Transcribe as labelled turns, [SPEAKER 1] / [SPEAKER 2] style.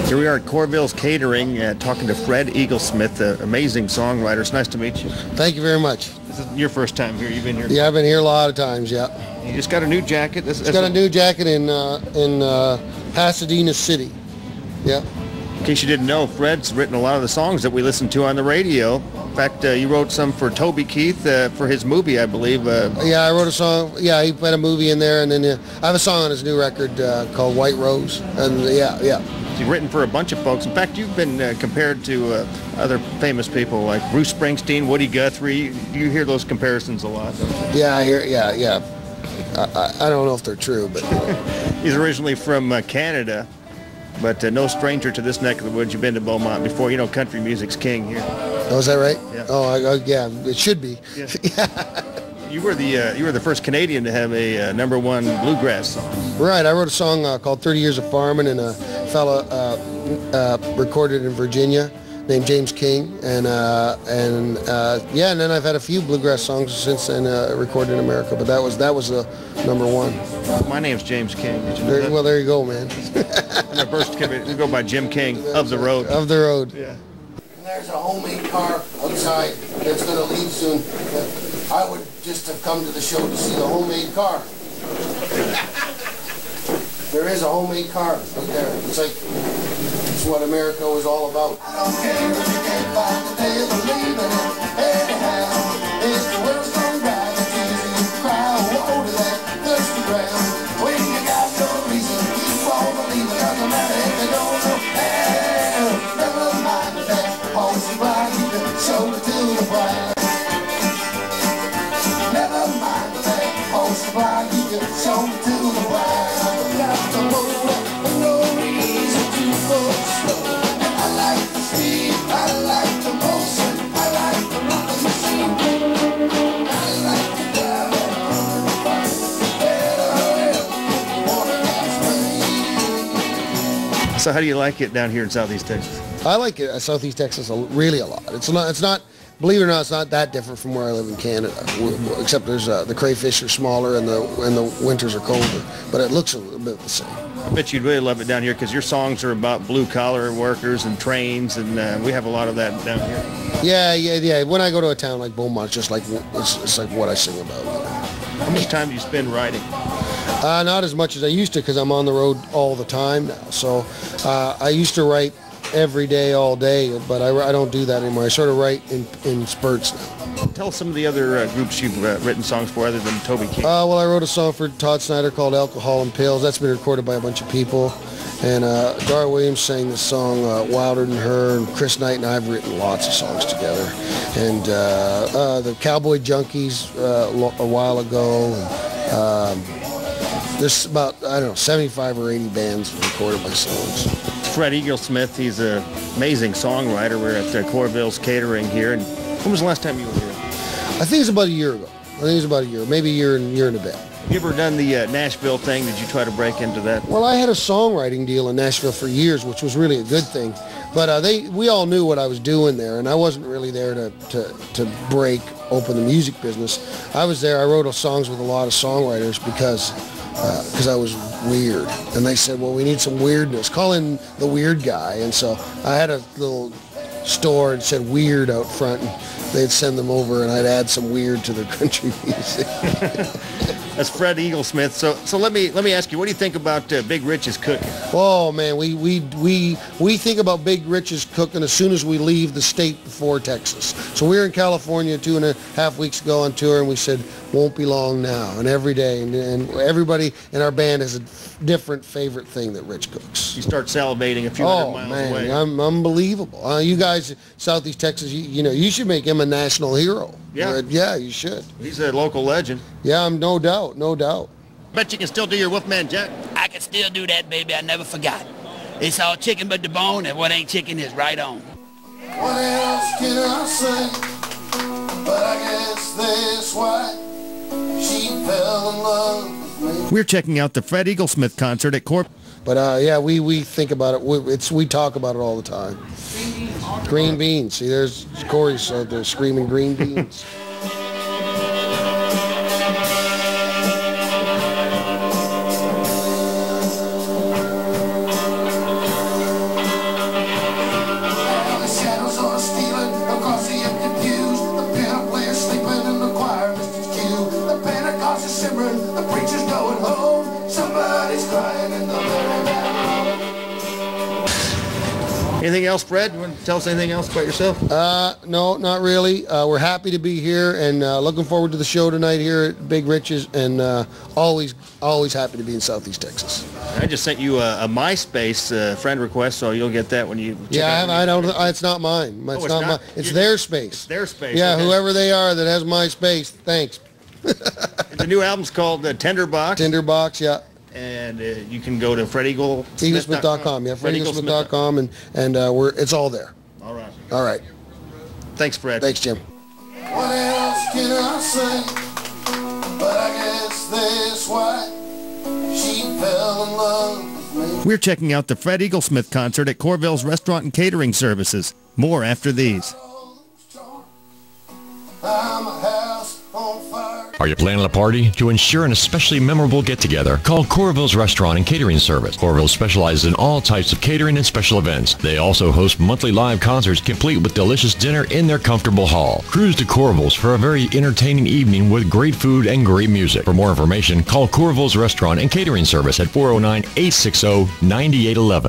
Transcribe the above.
[SPEAKER 1] Here we are at Courville's Catering, talking to Fred Eaglesmith, the amazing songwriter. It's nice to meet you.
[SPEAKER 2] Thank you very much.
[SPEAKER 1] This is your first time here. You've been here?
[SPEAKER 2] Yeah, I've been here a lot of times, yeah.
[SPEAKER 1] You just got a new jacket?
[SPEAKER 2] Just got a new jacket in Pasadena City. Yeah.
[SPEAKER 1] In case you didn't know, Fred's written a lot of the songs that we listen to on the radio. In fact, you wrote some for Toby Keith for his movie, I believe.
[SPEAKER 2] Yeah, I wrote a song. Yeah, he put a movie in there, and then I have a song on his new record called White Rose. And yeah.
[SPEAKER 1] You've written for a bunch of folks. In fact, you've been compared to other famous people like Bruce Springsteen, Woody Guthrie. You hear those comparisons a lot, don't you?
[SPEAKER 2] Yeah, I hear. Yeah. I don't know if they're true, but
[SPEAKER 1] he's originally from Canada, but no stranger to this neck of the woods. You've been to Beaumont before. You know, country music's king here.
[SPEAKER 2] Oh, is that right?
[SPEAKER 1] Yeah.
[SPEAKER 2] Oh, yeah. It should be.
[SPEAKER 1] Yeah. Yeah. You were the first Canadian to have a #1 bluegrass song.
[SPEAKER 2] Right. I wrote a song called 30 Years of Farming, and a fella recorded in Virginia named James King, and then I've had a few bluegrass songs since then recorded in America, but that was the #1.
[SPEAKER 1] My name's James King.
[SPEAKER 2] Well, there you go, man.
[SPEAKER 1] And the first we go by Jim King, Of the Road.
[SPEAKER 2] Of the Road.
[SPEAKER 1] Yeah.
[SPEAKER 2] And there's a homemade car outside that's going to leave soon. I would just have come to the show to see the homemade car. There is a homemade car right there. It's what America was all about. I don't care if you can't find the day of believing it. Anyhow, it's the world's gonna drive the tears and you cry. Woe to that thirsty ground. When you got no reason, keep on believing. Doesn't matter if you don't know. Hell, never mind that. All supply you can show it to the bride. Never mind that. All supply you can show it to the bride. Got to roll up with no reason to go slow. And I like the speed, I like the motion, I like the rockin' machine. I like the drive and the fire.
[SPEAKER 1] So how do you like it down here in Southeast Texas?
[SPEAKER 2] I like it Southeast Texas really a lot. It's not. Believe it or not, it's not that different from where I live in Canada, except there's the crayfish are smaller and the winters are colder, but it looks a little bit the same.
[SPEAKER 1] I bet you'd really love it down here because your songs are about blue-collar workers and trains, and we have a lot of that down here.
[SPEAKER 2] Yeah. When I go to a town like Beaumont, it's just like it's like what I sing about.
[SPEAKER 1] How much time do you spend writing?
[SPEAKER 2] Not as much as I used to because I'm on the road all the time now. So I used to write every day, all day, but I don't do that anymore. I sort of write in spurts now.
[SPEAKER 1] Tell us some of the other groups you've written songs for other than Toby Keith.
[SPEAKER 2] Well, I wrote a song for Todd Snyder called Alcohol and Pills. That's been recorded by a bunch of people. And Dar Williams sang this song, Wilder Than Her, and Chris Knight and I have written lots of songs together. And the Cowboy Junkies a while ago. There's about, 75 or 80 bands recorded my songs.
[SPEAKER 1] Fred Eaglesmith, he's an amazing songwriter. We're at Courville's Catering here. And when was the last time you were here?
[SPEAKER 2] I think it's about a year ago. Maybe a year and a bit.
[SPEAKER 1] Have you ever done the Nashville thing? Did you try to break into that?
[SPEAKER 2] Well, I had a songwriting deal in Nashville for years, which was really a good thing. But we all knew what I was doing there, and I wasn't really there to break open the music business. I was there. I wrote songs with a lot of songwriters because I was weird. And they said, well, we need some weirdness. Call in the weird guy. And so I had a little store and said weird out front. And they'd send them over, and I'd add some weird to their country music.
[SPEAKER 1] That's Fred Eaglesmith. So let me ask you, what do you think about Big Rich's cooking?
[SPEAKER 2] Oh man, we think about Big Rich's cooking as soon as we leave the state before Texas. So we were in California 2.5 weeks ago on tour, and we said won't be long now. And every day, and everybody in our band has a different favorite thing that Rich cooks.
[SPEAKER 1] You start salivating a few hundred miles away.
[SPEAKER 2] I'm unbelievable. You guys, Southeast Texas, you should make him a national hero.
[SPEAKER 1] Yeah.
[SPEAKER 2] Yeah, you should.
[SPEAKER 1] He's a local legend.
[SPEAKER 2] Yeah, no doubt.
[SPEAKER 1] Bet you can still do your Wolfman Jack.
[SPEAKER 3] I can still do that, baby. I never forgot. It's all chicken but the bone, and what ain't chicken is right on.
[SPEAKER 2] What else can I say? But I guess that's why she fell in love with me.
[SPEAKER 1] We're checking out the Fred Eaglesmith concert at Courville.
[SPEAKER 2] But yeah, we think about it. We talk about it all the time. Green beans. See, there's Corey, so they're screaming green beans.
[SPEAKER 1] Anything else, Fred? You want to tell us anything else about yourself?
[SPEAKER 2] No, not really. We're happy to be here and looking forward to the show tonight here at Big Rich's, and always happy to be in Southeast Texas.
[SPEAKER 1] I just sent you a MySpace friend request, so you'll get that when you check
[SPEAKER 2] Yeah,
[SPEAKER 1] out.
[SPEAKER 2] I don't. It's not mine. It's not mine. It's their space.
[SPEAKER 1] It's their space.
[SPEAKER 2] Yeah,
[SPEAKER 1] okay.
[SPEAKER 2] whoever they are that has MySpace, thanks.
[SPEAKER 1] The new album's called Tinderbox.
[SPEAKER 2] Tinderbox, yeah.
[SPEAKER 1] And you can go to
[SPEAKER 2] Eaglesmith.com, yeah, FredEaglesmith.com, and it's all there.
[SPEAKER 1] All right.
[SPEAKER 2] All right.
[SPEAKER 1] Thanks, Fred.
[SPEAKER 2] Thanks, Jim.
[SPEAKER 4] What else can I say? But I guess that's why she fell in love with me.
[SPEAKER 1] We're checking out the Fred Eaglesmith concert at Courville's Restaurant and Catering Services. More after these.
[SPEAKER 4] I'm a house on fire.
[SPEAKER 5] Are you planning a party? To ensure an especially memorable get-together, call Courville's Restaurant and Catering Service. Courville specializes in all types of catering and special events. They also host monthly live concerts complete with delicious dinner in their comfortable hall. Cruise to Courville's for a very entertaining evening with great food and great music. For more information, call Courville's Restaurant and Catering Service at 409-860-9811.